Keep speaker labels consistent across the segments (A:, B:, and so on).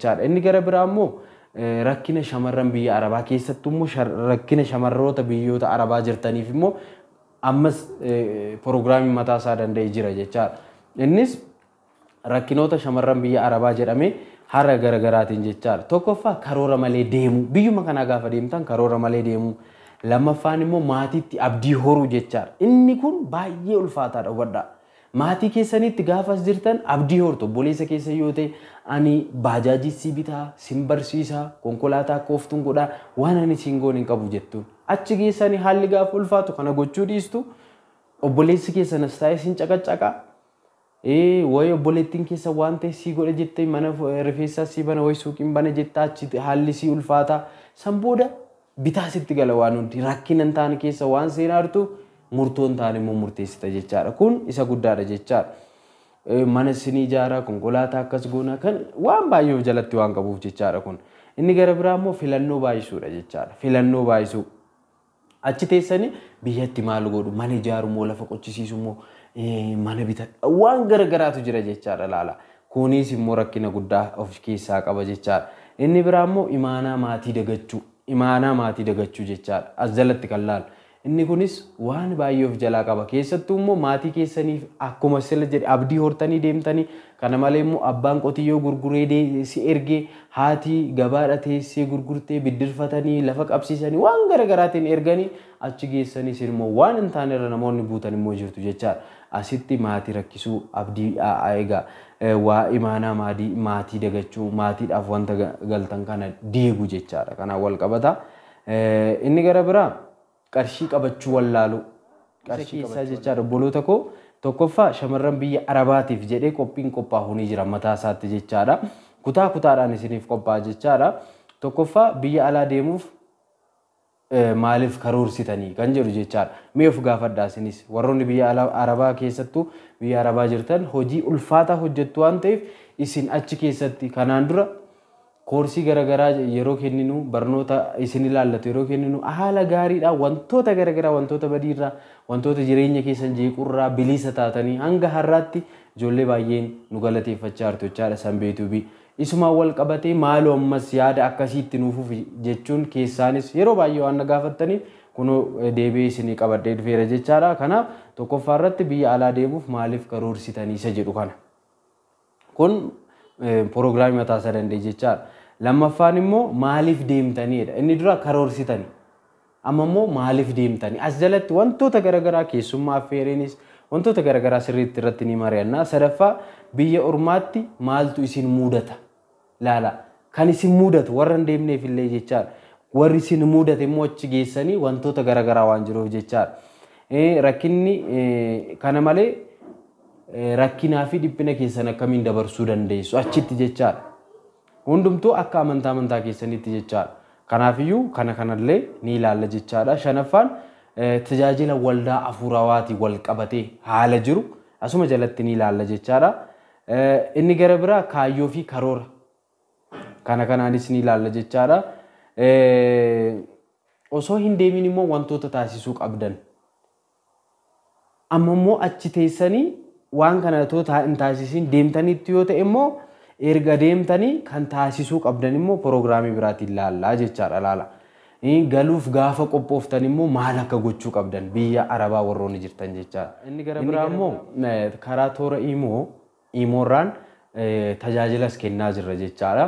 A: jechaadha. Inni gara biraa immoo rakkina shamarran biyya Arabaa keessattuu immoo rakkina shamarroota biyyoota Arabaa jirtaniif immoo ammas pirogiraamii mataa isaa danda'ee jira jechaadha. Innis rakkinoota shamarran biyya Arabaa jedhamee haala garaagaraatiin jechaadha. Tokkoffaa karoora malee deemuu, biyyuma kanaa gaafa deemtan karoora malee deemuu. Lammaffaan immoo maatiitti abdii horuu jechaadha. Inni kun baay'ee ulfaataadha hubadhaa. Maatii keessanitti gaafas jirtan abdii hortu. Obboleessa keessa yoo ta'e ani baajaajii si bitaa, sin barsiisaa, konkolaataa kooftuun godhaa waan ani siin goon hin qabu jettuun. Achi geessanii haalli gaafa ulfaatu kana gochuu dhiistu obboleessi keessanas taa'ee sin caqacaqaa. Wayi obboleettiin keessa waan ta'e si godha jettee mana rifeensaa si bana wayi suuqiin bana jettaa achi haalli si ulfaataa. San booda bitaa sitti gala waan hundi rakkina hin taane keessa waan seenaartu murtoon taane immoo murteessita jechaadha. Kun isa guddaadha jechaadha. Mana isin ijaaraa, konkolaataa akkas goonaa kan waan baay'ee of jalatti waan qabuuf jechaadha kun. Inni gara biraa immoo filannoo baay'isuudha jechaadha. Filannoo baay'isuu. Achi teessanii biyyatti maal godhu, mana ijaaru moo lafa qochisiisu moo mana bitadha waan garagaraatu jira jechaadha laala. Kunis immoo rakkina guddaa of keessaa qaba jechaadha. Inni biraa immoo imaanaa maatii dagachuu. Imaanaa maatii dagachuu jechaadha. As jalatti kan laalu. Inni kunis waan baay'ee of jalaa qaba. Keessattuu immoo maatii keessaniif akkuma sila jedhe abdii hortanii deemtanii kana malee immoo abbaan qotiyyoo gurguree si ergee haati gabaadha teessee gurgurtee biddirfatanii lafa qabsiisanii waan garaagaraatiin erganii achi geessanii immoo waan hin taane irra namoonni buutan immoo jirtu jechaadha. Asitti maatii rakkisuu abdii eegaa waa imaanaa maatii dagachuu maatiidhaaf wanta galtan kana deegu jechaadha. Kanaan wal qabata. Inni gara biraa qarshii qabachuu wallaaluu. Qarshii isaa jechaadha obboloota koo tokkoffaa shamarran biyya Arabaatiif jedhee qophiin qophaa'u ni jira mataa isaatti jechaadha. Kutaa kutaadhaan isiniif qophaa'a jechaadha. Tokkoffaa biyya alaa deemuuf maaliif karoorsitanii kan jedhu jechaadha. Mee of gaafadhaa isinis warroonni biyya Arabaa keessattuu biyya Arabaa jirtan hojii ulfaataa hojjettu waan ta'eef isin achi keessatti kanaan dura koorsii garagaraa yeroo kenninu barnoota isin ilaallatu yeroo kenninu haala gaariidhaan wantoota garagaraa wantoota badiirraa wantoota jireenya keessan jeequrraa bilisa taatanii hanga har'aatti ijoollee baay'een nu galateeffachaa jirtu jechaadha sanbeetuubi. Isuma wal qabatee maaloo ammas yaada akkasiitti nuufuuf jechuun keessaanis yeroo baay'ee waan gaafattaniif kunoo deebi'ee isinii qabadhee dhufeera jechaadha. Kanaaf tokkoffaa irratti biyya alaa deemuuf maaliif karoorsitanii isa jedhu kana. Kun pirogiraamii mataa isaa danda'e jechaadha. Lammaffaan immoo maaliif deemtaniidha. Inni dura karoorsitanii. Amma immoo maaliif deemtanii. As jalatti wantoota garagaraa keessummaa affeereenis wantoota garagaraa sirriitti irratti ni mari'annaa. Sadaffaa biyya ormaatti maaltu isin mudata. Laala kan isin mudatu warra hin deemneef illee jechaadha. Warri isin mudate immoo achi geessanii wantoota garagaraa waan jiruuf jechaadha. Rakkinni kana malee rakkinaa fi dhiphina keessan akkamiin dabarsuu dandeessu achitti jechaadha. Hundumtuu akka amantaa keessanitti jechaadha. Kanaafiyyuu kanallee ni ilaalla jechaadha. Shanaffaan tajaajila waldaa hafuurawaatii wal qabatee haala jiru asuma jalatti ni ilaalla jechaadha. Inni gara biraa kaayyoo fi karoora kanaanis ni ilaalla jechaadha. Osoo hin deemin immoo wantoota taasisuu qabdan. Amma immoo achi teessanii waan kana hin taasisin deemtanitti yoo ta'e immoo erga deemtanii kan taasisuu qabdan immoo pirogiraamii biraatiin ilaallaa jechaadha laala. Galuuf gaafa qophooftan immoo maal akka gochuu qabdan biyya Arabaa warroonni jirtan jechaadha. Inni gara biraa immoo karaa toora imoorraan tajaajilas kennaa jirra jechaadha.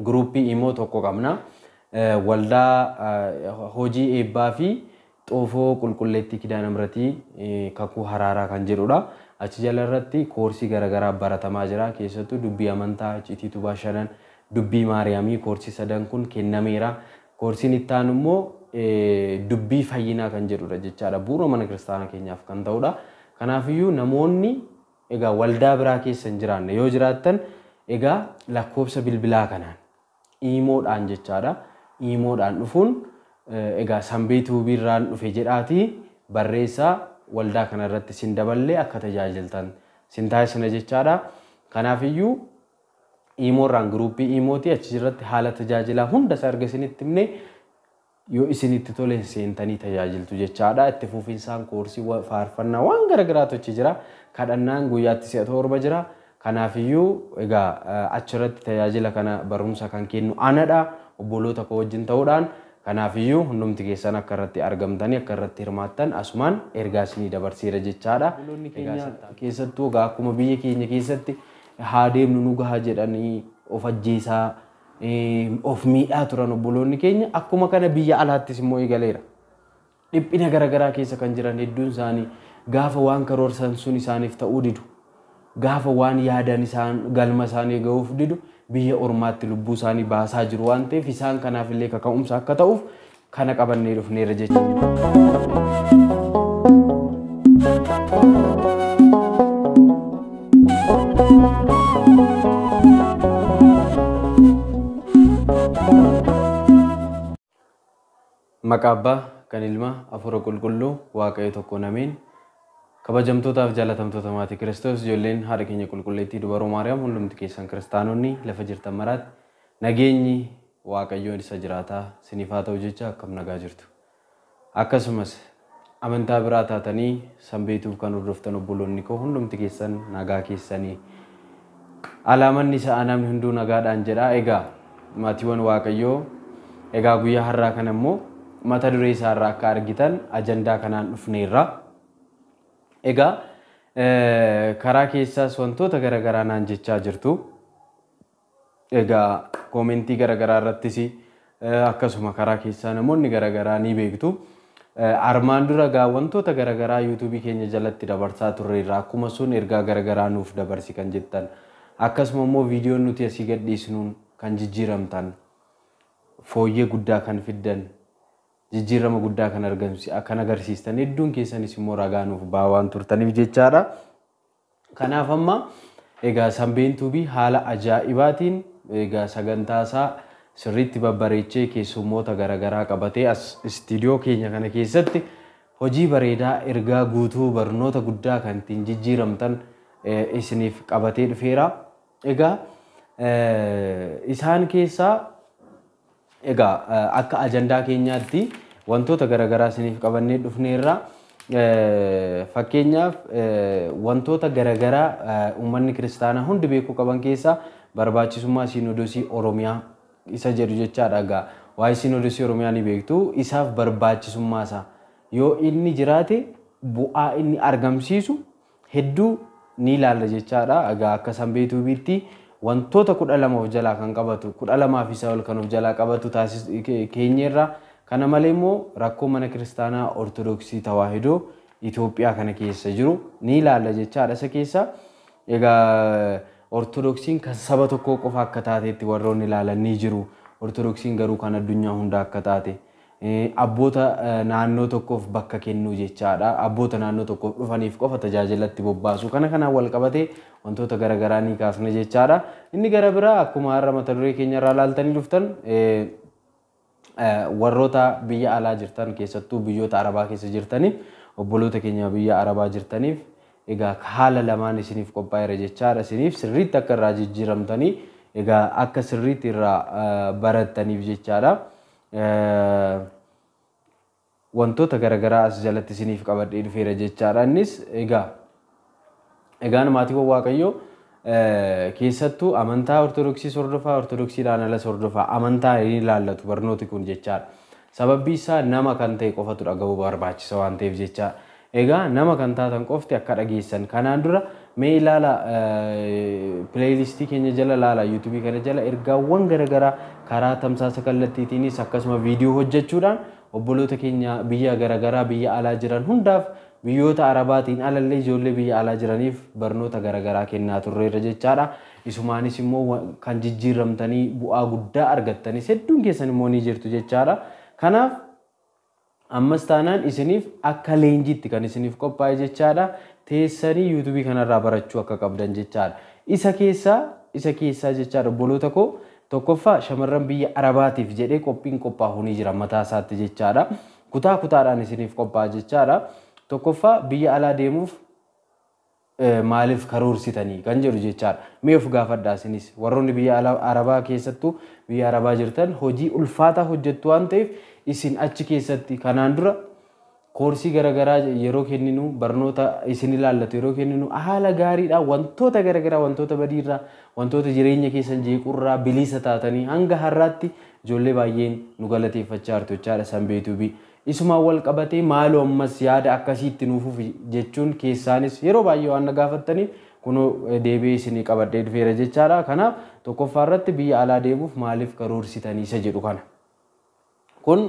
A: Guruupii imoo tokko qabna. Waldaa hojii eebbaa fi xoofoo qulqulleettii kidaana miratii kakuu haraaraa kan jedhudha. Achi jala irratti koorsii garagaraa baratamaa jira. Keessattuu dubbii amantaa, icciitii bashannan, dubbii maariyaamii koorsii sadan kun kennameera. Koorsiin itti aanu immoo dubbii fayyinaa kan jedhudha jechaadha. Bu'uura mana kiristaanaa keenyaaf kan ta'udha. Kanaafiyyuu namoonni egaa waldaa biraa keessa hin jiraanne yoo jiraattan egaa lakkoofsa bilbilaa kanaan imoodhaan jechaadha. Imoodhaan dhufuun egaa sanbeetuu birraan dhufe jedhaatii barreessaa waldaa kana irratti sin daballee akka tajaajiltan sin taasisna jechaadha. Kanaafiyyuu imoorraan guruupii imooti achi irratti haala tajaajilaa hunda isaa erga isinitti himne yoo isinitti tole seentanii tajaajiltu jechaadha. Itti fufinsaan koorsii faarfannaa waan garagaraatu achi jira. Kadhannaan guyyaatti si'a torba jira. Kanaafiyyuu egaa achirratti tajaajila kana barumsa kan kennu anadha obboloota koo wajjin ta'uudhaan kanaafiyyuu hundumti keessan akka irratti argamtanii akka irratti hirmaattan asumaan ergaa isinii dabarseera jechaadha. Obboloonni keenya keessattuu egaa akkuma biyya keenya keessatti haa deemnu nu gahaa jedhanii of ajjeesaa of miidhaa turan obboloonni keenya akkuma kana biyya alaattis immoo eegaleera. Dhiphina garaagaraa keessa kan jiran hedduun isaanii gaafa waan karoorsan sun isaaniif ta'uu didu. Gaafa waan yaadan isaan galma isaanii ga'uuf didu biyya ormaatti lubbuu isaanii baasaa jiru waan ta'eef isaan kanaaf illee kaka'umsa akka ta'uuf kana qabannee dhufneerra jechuudha. Maqaa Abbaa kan Ilmaa Hafuura Qulqulluu Waaqayyo tokkoon ameen. Kabajamtootaaf jaalatamtoota maatii Kiristoos ijoolleen haadha keenya qulqulleettii dubaroo Maariyaam hundumti keessan kiristaanonni lafa jirtan maraatti nageenyi Waaqayyoon isa jiraataa isiniif haa ta'u jecha akkam nagaa jirtu. Akkasumas amantaa biraa taatanii sanbeetuuf kan hordoftan obboloonni koo hundumti keessan nagaa keessanii alaamanni isaa namni hunduu nagaadhaan jedha. Egaa maatiiwwan Waaqayyoo egaa guyyaa har'aa kana immoo mata duree isaa irraa akka argitan ajandaa kanaan dhufneerra. Egaa karaa keessaas wantoota garaagaraa naan jechaa jirtu. Egaa koomentii garaagaraa irrattis akkasuma karaa keessaa namoonni garaagaraa ni beektu. Armaan dura egaa wantoota garaagaraa yuutuubii keenya jalatti dabarsaa turreerra akkuma sun ergaa garaagaraa nuuf dabarsi kan jettan akkasuma immoo viidiyoon nuti asii gadhiisnuun kan jijjiiramtan fooyyee guddaa kan fiddan jijjiirama guddaa kan agarsiistan hedduun keessanis immoo ragaa nuuf ba'aa waan turtaniif jechaadha. Kanaaf amma egaa sanbeen tuubii haala ajaa'ibaatiin egaa sagantaa isaa sirriitti babbareechee keessummoota garaagaraa qabatee as istiidiyoo keenya kana keessatti hojii bareedaa ergaa guutuu barnoota guddaa kan ittiin jijjiiramtan isiniif qabatee dhufeera. Egaa isaan keessaa egaa akka ajandaa keenyaatti wantoota garaagaraa isiniif qabannee dhufneerra. Fakkeenyaaf wantoota garaagaraa uummanni kiristaanaa hundi beekuu qaban keessaa barbaachisummaa Siinodoosii Oromiyaa isa jedhu jechaadha. Egaa waa'ee Siinodoosii Oromiyaa ni beektu. Isaaf barbaachisummaa isaa yoo inni jiraate bu'aa inni argamsiisu hedduu ni ilaalla jechaadha. Egaa akka sanbee tuubiitti wantoota 12 of jalaa kan qabatu 12 fi isa ol kan of jalaa qabatu keenyerra. Kana malee immoo rakkoo mana kiristaanaa Ortodoksii Tawaahidoo Itoophiyaa kana keessa jiru ni ilaalla jechaadha. Isa keessa egaa Ortodoksiin kan saba tokkoo qofa akka taateetti warroonni ilaalan ni jiru. Ortodoksiin garuu kan addunyaa hundaa akka taate abboota naannoo tokkoof bakka kennuu jechaadha. Abboota naannoo tokkoof dhufaniif qofa tajaajilatti bobbaasu. Kanaan wal qabatee wantoota garaagaraa ni kaasna jechaadha. Inni gara biraa akkuma har'a mata duree keenya irraa ilaaltanii dhuftan warroota biyya alaa jirtan keessattuu biyyoota Arabaa keessa jirtaniif obboloota keenya biyya Arabaa jirtaniif egaa haala lamaan isiniif qophaa'eera jechaadha. Isiniif sirriitti akka irraa jijjiiramtanii egaa akka sirriitti irraa barattaniif jechaadha. Wantoota garaagaraa as jalatti isiniif qabadhee dhufeera jechaadha. Innis egaan maatiiwwan Waaqayyoo keessattuu amantaa Ortodoksii hordofaa Ortodoksiidhaan alas hordofaa amantaa ni ilaallatu barnooti kun jechaadha. Sababni isaa nama kan ta'e qofatu dhaga'uu barbaachisa waan ta'eef jechaadha. Egaa nama kan taatan qofti akka dhageessan kanaan dura mee ilaala pileeylistii keenya jala ilaala yuutuubii kana jala ergaawwan garaagaraa karaa tamsaasa kallattiitiinis akkasuma viidiyoo hojjechuudhaan obboloota keenya biyya garaagaraa biyya alaa jiran hundaaf biyyoota Arabaatiin alallee ijoollee biyya alaa jiraniif barnoota garaagaraa kennaa turreerra jechaadha. Isumaanis immoo kan jijjiiramtanii bu'aa guddaa argattanis hedduun keessan immoo ni jirtu jechaadha. Kanaaf ammas taanaan isiniif akka leenjiitti kan isiniif qophaa'e jechaadha. Teessanii yuutuubii kanarraa barachuu akka qabdan jechaadha. Isa keessaa jechaadha obboloota koo tokkoffaa shamarran biyya Arabaatiif jedhee qophiin qophaa'u ni jira mataa isaatti jechaadha. Kutaa kutaadhaan isiniif qophaa'a jechaadha. Tokkoffaa biyya alaa deemuuf maaliif karoorsitanii kan jedhu jechaadha. Mee of gaafadhaa isinis warroonni biyya Arabaa keessattuu biyya Arabaa jirtan hojii ulfaataa hojjettu waan ta'eef isin achi keessatti kanaan dura koorsii garaagaraa yeroo kenninu barnoota isin ilaallatu yeroo kenninu haala gaariidhaan wantoota garaagaraa wantoota badiirraa wantoota jireenya keessan jeequrraa bilisa taatanii hanga har'aatti ijoollee baay'een nu galateeffachaa jirtu jechaadha sanbeetuubii. Isuma wal qabatee maaloo ammas yaada akkasiitti nuufuuf jechuun keessaanis yeroo baay'ee waan gaafattaniif kunoo deebi'ee isinii qabadhee dhufeera jechaadha. Kanaaf tokkoffaa irratti biyya alaa deemuuf maaliif karoorsitanii isa jedhu kana. Kun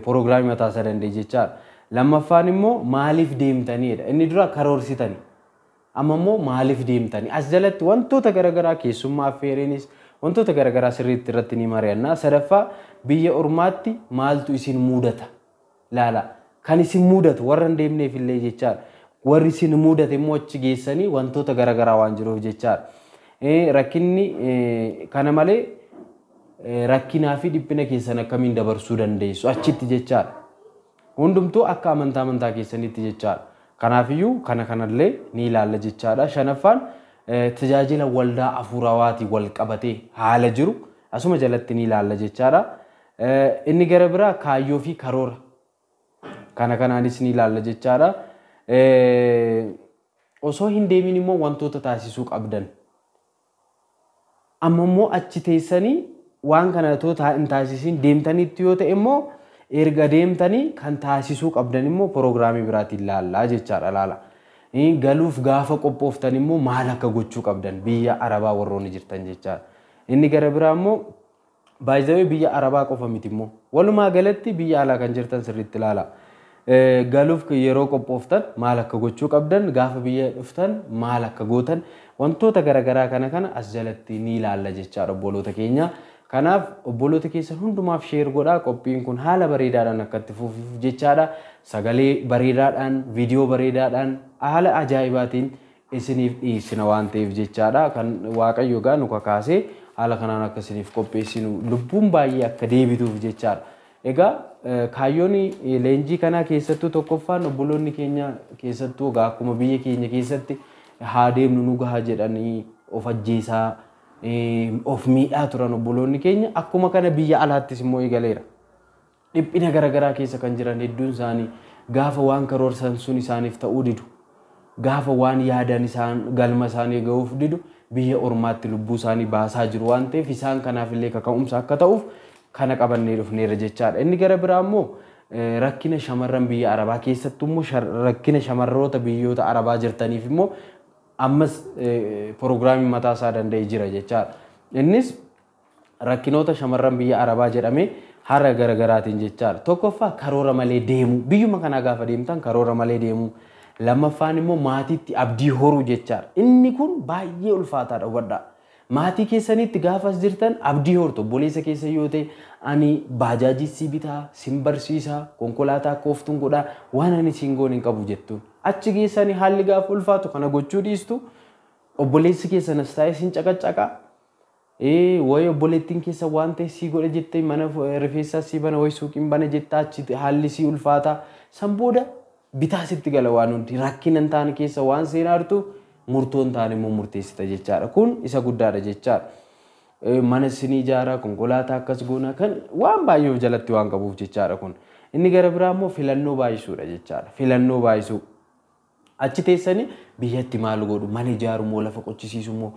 A: proogiraamii mataa isaa danda'e jechaadha. Lammaffaan immoo maaliif deemtaniidha. Inni dura karoorsitanii. Amma immoo maaliif deemtanii. As jalatti wantoota garaagaraa keessummaa affeeriinis wantoota garaagaraa sirriitti irratti ni mari'annaa. Sadaffaa biyya ormaatti maaltu isin mudata. Laala kan isin mudatu warra hin deemneef illee jechaadha. Warri isin mudate immoo achi geessanii wantoota garaagaraa waan jiruuf jechaadha. Rakkinni kana malee rakkinaa fi dhiphina keessan akkamiin dabarsuu dandeessu achitti jechaadha. Hundumtuu akka amantaa keessanitti jechaadha. Kanaafiyyuu kanallee ni ilaalla jechaadha. Shanaffaan tajaajila waldaa hafuurawaatii wal qabatee haala jiru asuma jalatti ni ilaalla jechaadha. Inni gara biraa kaayyoo fi karoora kanaanis ni ilaalla jechaadha. Osoo hin deemin immoo wantoota taasisuu qabdan. Amma immoo achi teessanii waan kana hin taasisin deemtaniitti yoo ta'e immoo erga deemtanii kan taasisuu qabdan immoo proogiraamii biraatiin ilaallaa jechaadha laala. Galuuf gaafa qophooftan immoo maal akka gochuu qabdan biyya Arabaa warroonni jirtan jechaadha. Inni gara biraa immoo baay'ee biyya Arabaa qofa miti immoo walumaa galatti biyya alaa kan jirtan sirriitti ilaala. Galuuf yeroo qophooftan maal akka gochuu qabdan gaafa biyya dhuftan maal akka gootan wantoota garaagaraa kana as jalatti ni ilaalla jechaadha obboloota keenya. Kanaaf obboloota keessan hundumaaf sheer godhaa. Qophiin kun haala bareedaadhaan akka itti fufuuf jechaadha. Sagalee bareedaadhaan, viidiyoo bareedaadhaan haala ajaa'ibaatiin isiniif dhiyeessina waan ta'eef jechaadha. Kan Waaqayyo gaa nu kakaasee haala kanaan akka isiniif qopheessinu lubbuun baay'ee akka deebituuf jechaadha. Egaa kaayyoon leenjii kanaa keessattuu tokkoffaan obboloonni keenya keessattuu akkuma biyya keenya keessatti haa deemnu nu gahaa jedhanii of ajjeesaa of miidhaa turan obboloonni keenya akkuma kana biyya alaattis immoo eegaleera. Dhiphina garaagaraa keessa kan jiran hedduun isaanii gaafa waan karoorsan sun isaaniif ta'uu didu gaafa waan yaadan isaan galma isaanii ga'uuf didu biyya ormaatti lubbuu isaanii baasaa jiru waan ta'eef isaan kanaaf illee kaka'umsa akka ta'uuf kana qabannee dhufneerra jechaadha. Inni gara biraa immoo rakkina shamarran biyya Arabaa keessattuu immoo rakkina shamarroota biyyoota Arabaa jirtaniif immoo ammas proogiraamii mataa isaa danda'e jira jechaadha. Innis rakkinoota shamarran biyya Arabaa jedhamee haala garaagaraatiin jechaadha. Tokkoffaa karoora malee deemuu biyyuma kanaa gaafa deemtan karoora malee deemuu. Lammaffaan immoo maatiitti abdii horuu jechaadha. Inni kun baay'ee ulfaataadha hubadhaa. Maatii keessanitti gaafas jirtan abdii hortu obboleessa keessa yoo ta'e ani baajaajii si bitaa sin barsiisaa konkolaataa kooftuun godhaa waan ani siin goon hin qabu jettuun achi geessanii haalli gaafa ulfaatu kana gochuu dhiistu obboleessi keessanas taa'ee sin caqacaqaa wayi obboleettiin keessa waan ta'e si godha jettee mana rifeensaa si bana wayi suuqiin bana jettaa achi haalli si ulfaataa san booda bitaa sitti gala waan hundi rakkina hin taane keessa waan seenaartu murtoon taane immoo murteessita jechaadha. Kun isa guddaadha jechaadha. Mana sinii ijaaraa konkolaataa akkas goonaa kan waan baay'ee of jalatti waan qabuuf jechaadha kun. Inni gara biraa immoo filannoo baay'isuudha jechaadha. Filannoo baay'isuu. Achi teessanii biyyatti maal godhu mana ijaaru moo lafa qochisiisu moo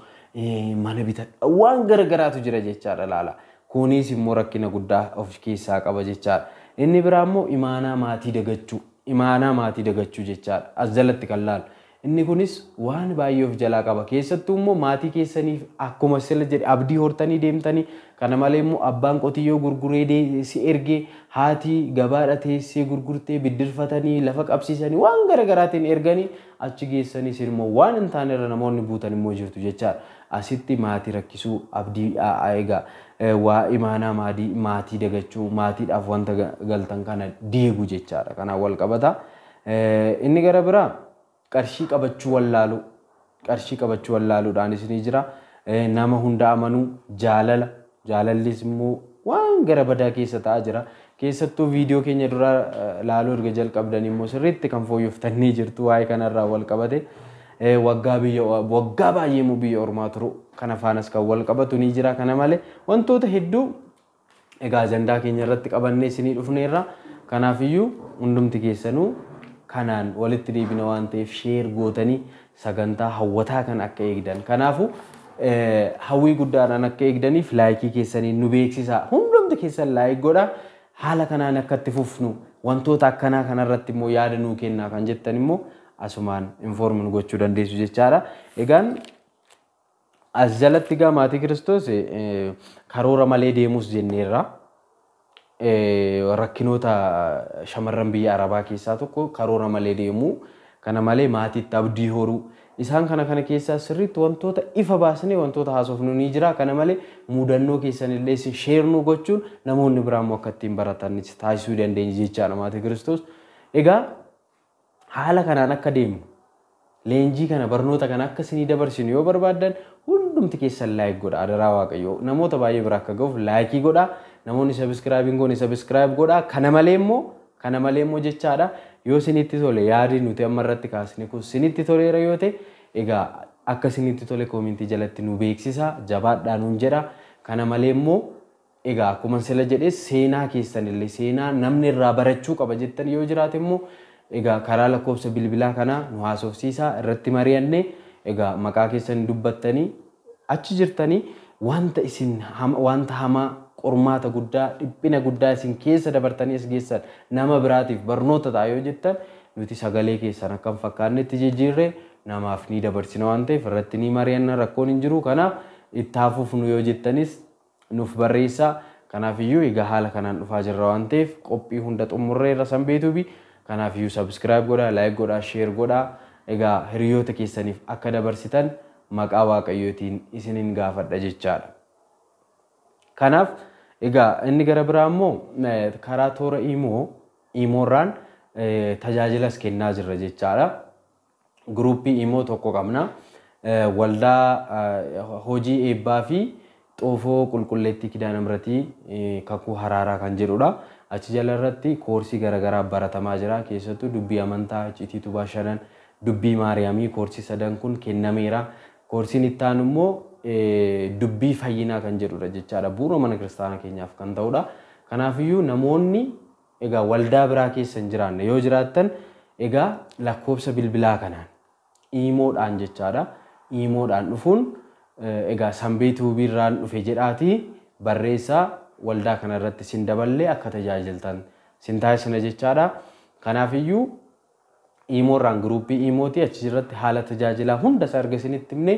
A: mana bitadha waan garaagaraatu jira jechaadha laala. Kunis immoo rakkina guddaa of keessaa qaba jechaadha. Inni biraa immoo imaanaa maatii dagachuu. Imaanaa maatii dagachuu jechaadha. As jalatti kan laalu. Inni kunis waan baay'ee of jalaa qaba. Keessattuu immoo maatii keessaniif akkuma sila jedhe abdii hortanii deemtanii kana malee immoo abbaan qotiyyoo gurguree si ergee haati gabaadha teessee gurgurtee biddirfatanii lafa qabsiisanii waan garaagaraatiin erganii achi geessanii isin immoo waan hin taane irra namoonni buutan immoo jirtu jechaadha. Asitti maatii rakkisuu abdii eegaa waa imaanaa maatii dagachuu maatiidhaaf wanta galtan kana deegu jechaadha. Kanaan wal qabata. Inni gara biraa qarshii qabachuu wallaaluudhaanis ni jira. Nama hunda amanuu jaalallis immoo waan gara badaa keessa ta'aa jira. Keessattuu viidiyoo keenya dura laaluu erga jalqabdan immoo sirriitti kan fooyyooftanii jirtu waa'ee kanarraa wal qabate. Waggaa baay'ee immoo biyya ormaa turu kana faanas kan wal qabatu ni jira. Kana malee wantoota hedduu egaa ajandaa keenya irratti qabannee isinii dhufneerra. Kanaafiyyuu hundumti keessanuu kanaan walitti deebina waan ta'eef sheer gootanii sagantaa hawwataa kan akka eegdan. Kanaafu hawwii guddaadhaan akka eegdaniif laayikii keessanii nu beeksisaa. Hundumti keessan laayik godhaa. Haala kanaan akka itti fufnu wantoota akkanaa kanarratti immoo yaada nuu kennaa kan jettan immoo asumaan inform nu gochuu dandeessu jechaadha. Egaan as jalatti gaa maatii Kiristoos karoora malee deemus jenneerra. Rakkinoota shamarran biyya Arabaa keessaa tokko karoora malee deemuu, kana malee maatiitti abdii horuu. Isaan kana keessaa sirriitti wantoota ifa baasnee wantoota haasofnu ni jira. Kana malee mudannoo keessanillee sheer nu gochuun namoonni biraan immoo akka ittiin baratan taasisuu dandeenya jechaadha maatii Kiristoos. Egaa haala kanaan akka deemnu leenjii kana barnoota kana akka isinii dabarsinu yoo barbaaddan hundumti keessan laayik godha. Adaraa Waaqayyoo namoota baay'ee bira akka ga'uuf laayikii godha. Namoonni sabiskiraabiin goone sabiskiraayib godha. Kana malee immoo jechaadha. Yoo isinitti tole yaadi nuti amma irratti kaasne kun isinitti toleera yoo ta'e egaa akka isinitti tole koomentii jalatti nu beeksisa. Jabaadhaa nuun jedha. Kana malee immoo egaa akkuma sila jedhee seenaa keessanillee seenaa namni irraa barachuu qaba jettan yoo jiraate immoo egaa karaa lakkoofsa bilbilaa kana nu haasofsiisaa irratti mari'annee egaa maqaa keessan dubbattanii achi jirtanii wanta hamaa qormaata guddaa dhiphina guddaa isin keessa dabartanii as geessan nama biraatiif barnoota ta'a yoo jettan nuti sagalee keessan akkam fakkaannetti jijjiirree namaaf ni dabarsina waan ta'eef irratti ni mari'anna rakkoon hin jiru. Kanaaf itti hafuufnu yoo jettanis nuuf barreessaa. Kanaafiyyuu egaa haala kanaan dhufaa jirra waan ta'eef qophii hunda xumurreerra sanbeetuufi. Kanaafiyyuu subscribe godhaa, like godhaa, share godhaa. Egaa hiriyoota keessaniif akka dabarsitan maqaa Waaqayyootiin isinin gaafadha jechaadha. Kanaaf egaa inni gara biraa immoo karaa toora imoorraan tajaajilas kennaa jirra jechaadha. Guruupii imoo tokko qabna. Waldaa hojii eebbaa fi xoofoo qulqulleettii kidaana miratii kakuu haraaraa kan jedhudha. Achi jala irratti koorsii garaagaraa baratamaa jira. Keessattuu dubbii amantaa, icciitii bashanan, dubbii maariyaamii koorsii sadan kun kennameera. Koorsiin itti aanu immoo dubbii fayyinaa kan jedhudha jechaadha. Bu'uura mana kiristaanaa keenyaaf kan ta'udha. Kanaafiyyuu namoonni egaa waldaa biraa keessa hin jiraanne yoo jiraattan egaa lakkoofsa bilbilaa kanaan imoodhaan jechaadha. Imoodhaan dhufuun egaa sanbeetuu birraan dhufe jedhaati barreessaa waldaa kana irratti sin daballee akka tajaajiltan sin taasisna jechaadha. Kanaafiyyuu imoorraan guruupii imooti achi irratti haala tajaajilaa hunda isaa erga isinitti himne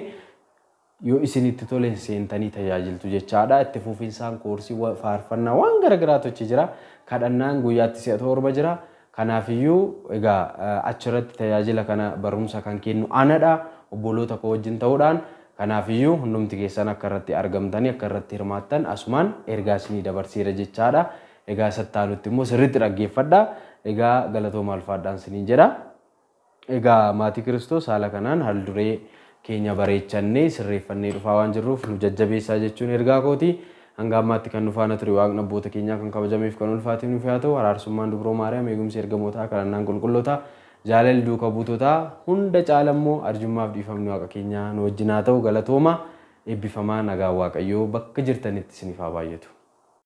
A: yoo isinitti tole seentanii tajaajiltu jechaadha. Itti fufinsaan koorsii faarfannaa waan garaagaraatu achi jira. Kadhannaan guyyaatti 7 jira. Kanaafiyyuu egaa achirratti tajaajila kana barumsa kan kennu anadha obboloota koo wajjin ta'uudhaan. Kanaafiyyuu hundumti keessan akka irratti argamtanii akka irratti hirmaattan asumaan ergaa isinii dabarseera jechaadha. Egaa sattaanutti immoo sirriitti dhaggeeffadhaa. Egaa galatooma alfaadhaan isiniin jedha. Egaa maatii Kiristoos haala kanaan haalduree keenya bareechannee sirreeffannee dhufaa waan jirruuf nu jajjabeessaa jechuun ergaa kooti. Hanga ammaatti kan nu faana ture Waaqni abboota keenyaa kan kabajameef kan ulfaate nuuf haa ta'u. Araarsummaan dubroo Maariyaam eegumsi ergamootaa kadhannaan qulqullootaa jaalalli duuka buutotaa hunda caalammoo arjummaaf dhiifamni Waaqa keenyaa nu wajjin haa ta'u. Galatooma eebbifamaa nagaa Waaqayyoo bakka jirtanitti isiniif haa baay'atu.